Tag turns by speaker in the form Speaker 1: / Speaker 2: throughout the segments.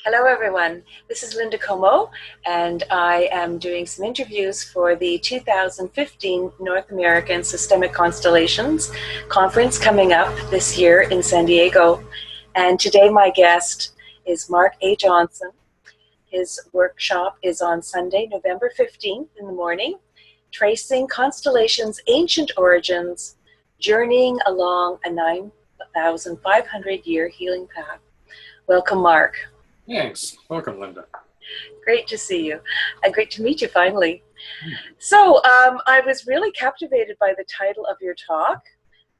Speaker 1: Hello, everyone. This is Linda Comeau, and I am doing some interviews for the 2015 North American Systemic Constellations Conference coming up this year in San Diego. And today my guest is Mark A. Johnson. His workshop is on Sunday, November 15th in the morning, Tracing Constellations Ancient Origins, Journeying Along a 9,500-Year Healing Path. Welcome, Mark.
Speaker 2: Thanks. Welcome, Linda.
Speaker 1: Great to see you. Great to meet you finally. So I was really captivated by the title of your talk.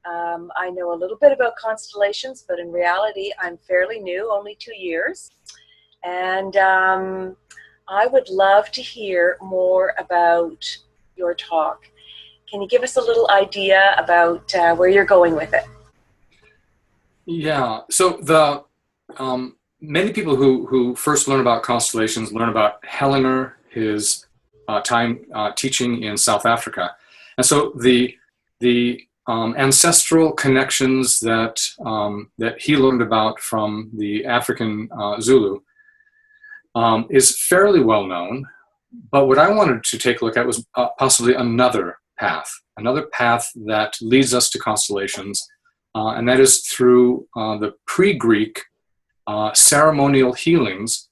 Speaker 1: I know a little bit about constellations, but in reality, I'm fairly new, only 2 years. And I would love to hear more about your talk. Can you give us a little idea about where you're going with it?
Speaker 2: Yeah. So the many people who first learn about constellations learn about Hellinger, his time teaching in South Africa, and so the ancestral connections that he learned about from the African Zulu is fairly well known. But what I wanted to take a look at was possibly another path that leads us to constellations, and that is through the pre-Greek ceremonial healings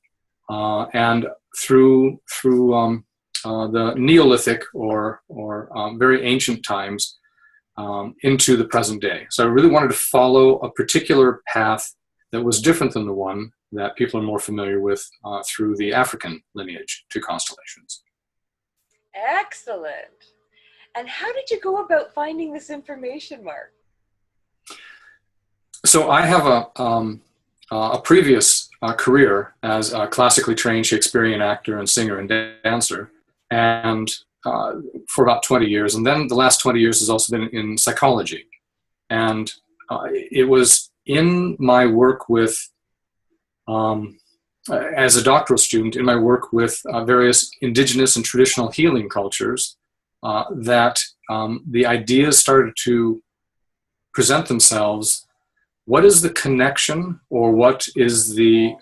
Speaker 2: and through the Neolithic or very ancient times into the present day. So I really wanted to follow a particular path that was different than the one that people are more familiar with through the African lineage to constellations.
Speaker 1: Excellent. And how did you go about finding this information, Mark?
Speaker 2: So I have a previous career as a classically trained Shakespearean actor and singer and dancer, and for about 20 years. And then the last 20 years has also been in psychology. And it was in my work with, as a doctoral student, in my work with various indigenous and traditional healing cultures, that the ideas started to present themselves. What is the connection, or what is the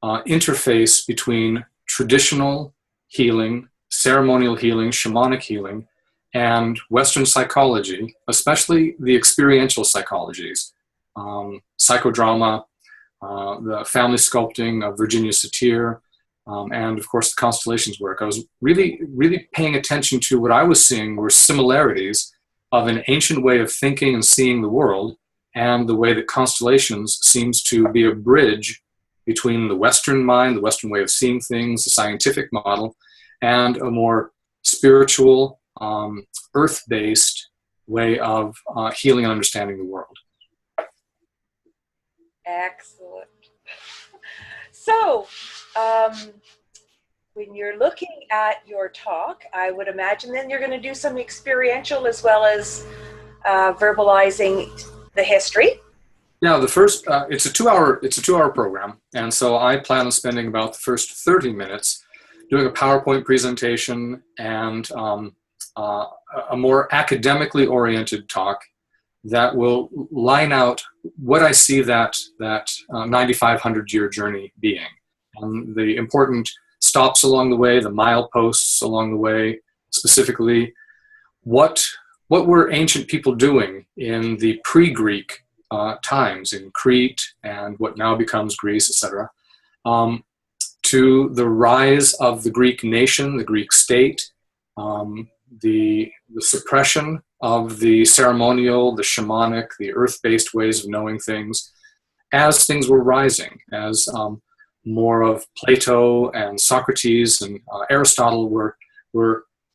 Speaker 2: interface between traditional healing, ceremonial healing, shamanic healing, and Western psychology, especially the experiential psychologies, psychodrama, the family sculpting of Virginia Satir, and of course the constellations work. I was really paying attention to what I was seeing were similarities of an ancient way of thinking and seeing the world, and the way that constellations seems to be a bridge between the Western mind, the Western way of seeing things, the scientific model, and a more spiritual, earth-based way of healing and understanding the world.
Speaker 1: Excellent. So, when you're looking at your talk, I would imagine then you're going to do some experiential as well as verbalizing the history.
Speaker 2: Yeah, the first it's a 2-hour program, and so I plan on spending about the first 30 minutes doing a PowerPoint presentation and a more academically oriented talk that will line out what I see that 9,500-year journey being, and the important stops along the way, the mileposts along the way, specifically what were ancient people doing in the pre-Greek times in Crete and what now becomes Greece, etc., to the rise of the Greek nation, the Greek state, the suppression of the ceremonial, the shamanic, the earth-based ways of knowing things, as things were rising, as more of Plato and Socrates and Aristotle were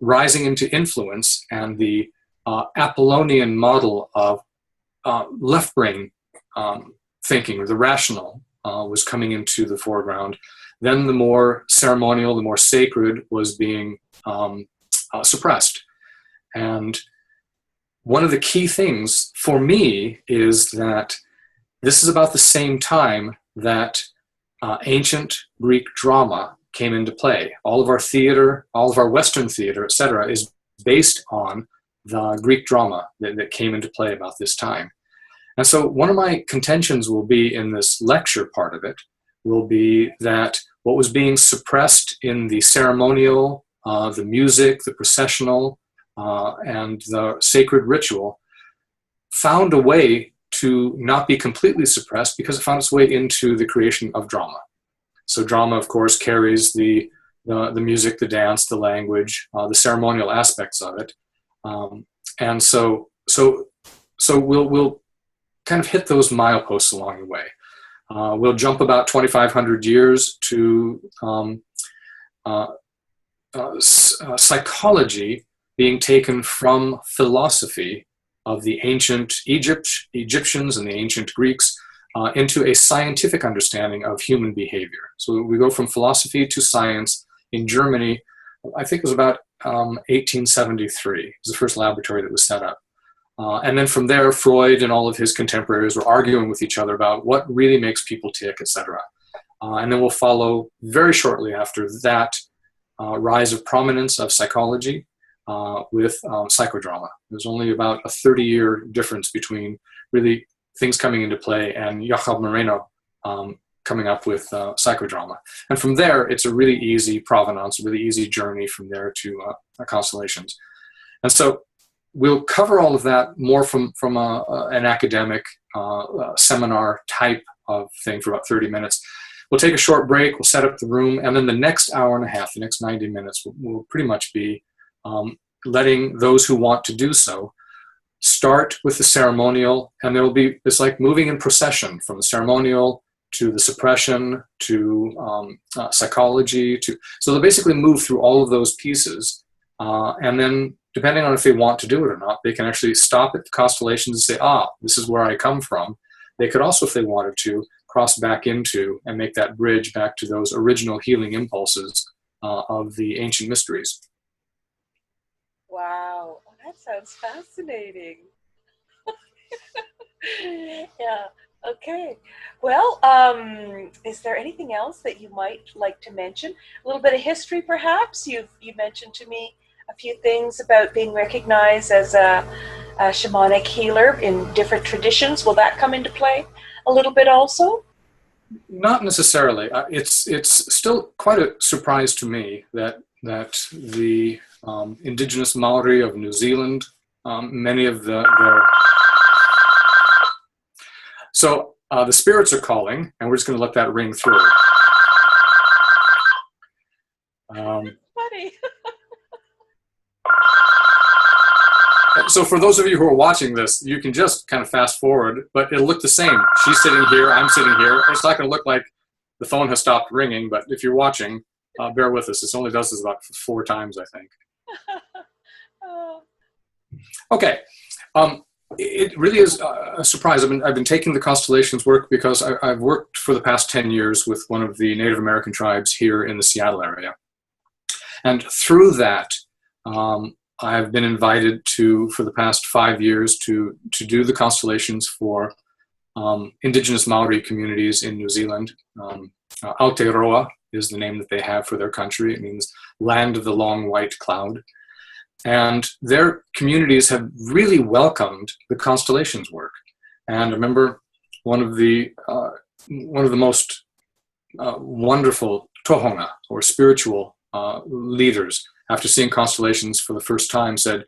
Speaker 2: rising into influence, and the Apollonian model of left brain thinking, or the rational, was coming into the foreground. Then the more ceremonial, the more sacred was being suppressed. And one of the key things for me is that this is about the same time that ancient Greek drama came into play. All of our theater, all of our Western theater, etc., is based on the Greek drama that came into play about this time. And so one of my contentions will be in this lecture part of it will be that what was being suppressed in the ceremonial, the music, the processional, and the sacred ritual found a way to not be completely suppressed because it found its way into the creation of drama. So drama, of course, carries the music, the dance, the language, the ceremonial aspects of it. And so we'll kind of hit those mileposts along the way. We'll jump about 2,500 years to psychology being taken from philosophy of the ancient Egyptians and the ancient Greeks into a scientific understanding of human behavior. So we go from philosophy to science in Germany. I think it was about 1873. It was the first laboratory that was set up. And then from there, Freud and all of his contemporaries were arguing with each other about what really makes people tick, etc. And then we'll follow very shortly after that rise of prominence of psychology with psychodrama. There's only about a 30-year difference between really things coming into play and Jacob Moreno coming up with psychodrama. And from there, it's a really easy provenance, a really easy journey from there to constellations. And so we'll cover all of that more from an academic seminar type of thing for about 30 minutes. We'll take a short break, we'll set up the room, and then the next hour and a half, the next 90 minutes, will pretty much be letting those who want to do so start with the ceremonial, and there will be, it's like moving in procession from the ceremonial to the suppression to psychology. So they'll basically move through all of those pieces, and then depending on if they want to do it or not, they can actually stop at the constellations and say, this is where I come from. They could also, if they wanted to, cross back into and make that bridge back to those original healing impulses of the ancient mysteries.
Speaker 1: Wow, that sounds fascinating. Yeah, okay. Well, is there anything else that you might like to mention? A little bit of history, perhaps? You mentioned to me a few things about being recognized as a shamanic healer in different traditions. Will that come into play a little bit also?
Speaker 2: Not necessarily. It's still quite a surprise to me that the Indigenous Maori of New Zealand, many of their so the spirits are calling, and we're just going to let that ring through.
Speaker 1: Funny.
Speaker 2: So for those of you who are watching this, you can just kind of fast forward, but it'll look the same. She's sitting here, I'm sitting here. It's not going to look like the phone has stopped ringing, but if you're watching, bear with us. It only does this about 4 times, I think. Okay. It really is a surprise. I've been taking the constellations work because I've worked for the past 10 years with one of the Native American tribes here in the Seattle area. And through that, I've been invited for the past 5 years to do the constellations for Indigenous Maori communities in New Zealand. Aotearoa is the name that they have for their country. It means land of the long white cloud. And their communities have really welcomed the constellations work. And I remember one of the most wonderful tohunga, or spiritual leaders, after seeing constellations for the first time, said,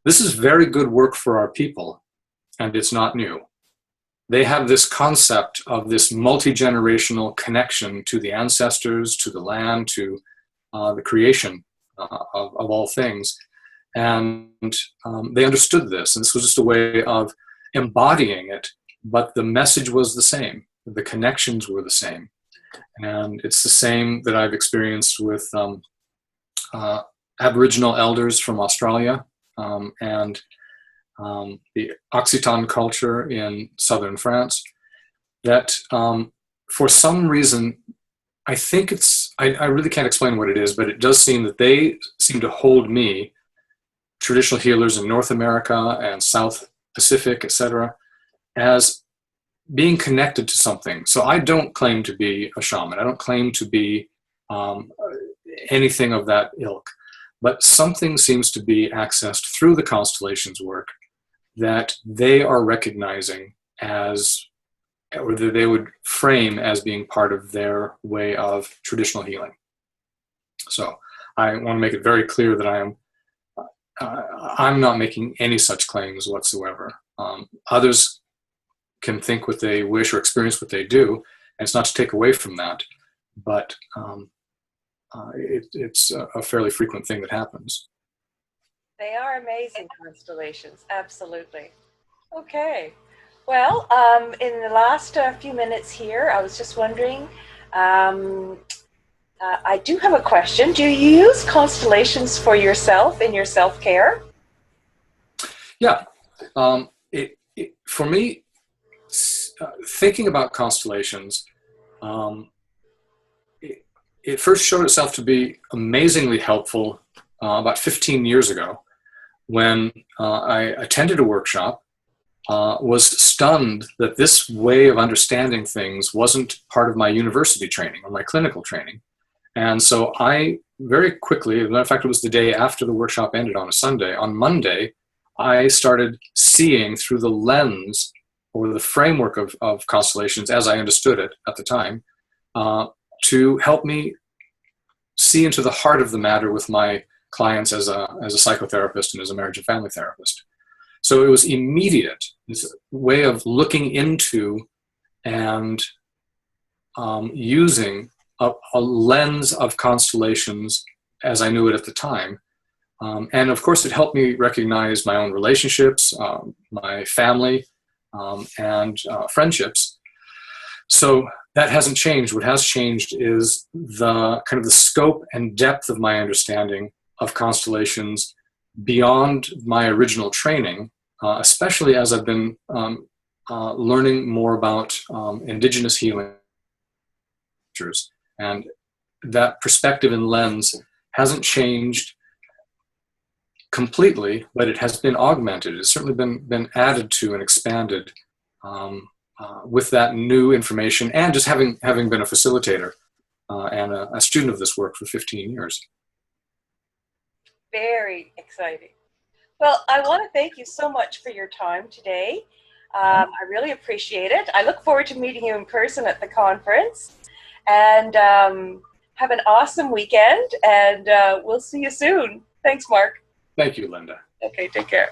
Speaker 2: "This is very good work for our people, and it's not new." They have this concept of this multi-generational connection to the ancestors, to the land, to the creation of all things. And they understood this, and this was just a way of embodying it, but the message was the same. The connections were the same. And it's the same that I've experienced with Aboriginal elders from Australia and the Occitan culture in southern France, that for some reason, I think I really can't explain what it is, but it does seem that they seem to hold me, traditional healers in North America and South Pacific, etc., as being connected to something. So I don't claim to be a shaman. I don't claim to be anything of that ilk. But something seems to be accessed through the constellations work that they are recognizing as or that they would frame as being part of their way of traditional healing. So I want to make it very clear that I'm not making any such claims whatsoever. Others can think what they wish or experience what they do, and it's not to take away from that, but it's a fairly frequent thing that happens.
Speaker 1: They are amazing constellations, absolutely. Okay. Well, in the last few minutes here, I was just wondering, I do have a question. Do you use constellations for yourself in your self-care?
Speaker 2: Yeah. For me, thinking about constellations, it first showed itself to be amazingly helpful about 15 years ago when I attended a workshop, was stunned that this way of understanding things wasn't part of my university training or my clinical training. And so I very quickly, as a matter of fact, it was the day after the workshop ended on a Sunday, on Monday, I started seeing through the lens or the framework of constellations as I understood it at the time, to help me see into the heart of the matter with my clients as a psychotherapist and as a marriage and family therapist. So it was immediate, this way of looking into and using a lens of constellations as I knew it at the time. And of course, it helped me recognize my own relationships, my family, and friendships. So that hasn't changed. What has changed is the kind of the scope and depth of my understanding of constellations beyond my original training, especially as I've been learning more about Indigenous healing. And that perspective and lens hasn't changed completely, but it has been augmented. It's certainly been added to and expanded with that new information, and just having been a facilitator and a student of this work for 15 years.
Speaker 1: Very exciting. Well, I want to thank you so much for your time today. I really appreciate it. I look forward to meeting you in person at the conference. And have an awesome weekend, and we'll see you soon. Thanks, Mark.
Speaker 2: Thank you, Linda.
Speaker 1: Okay, take care.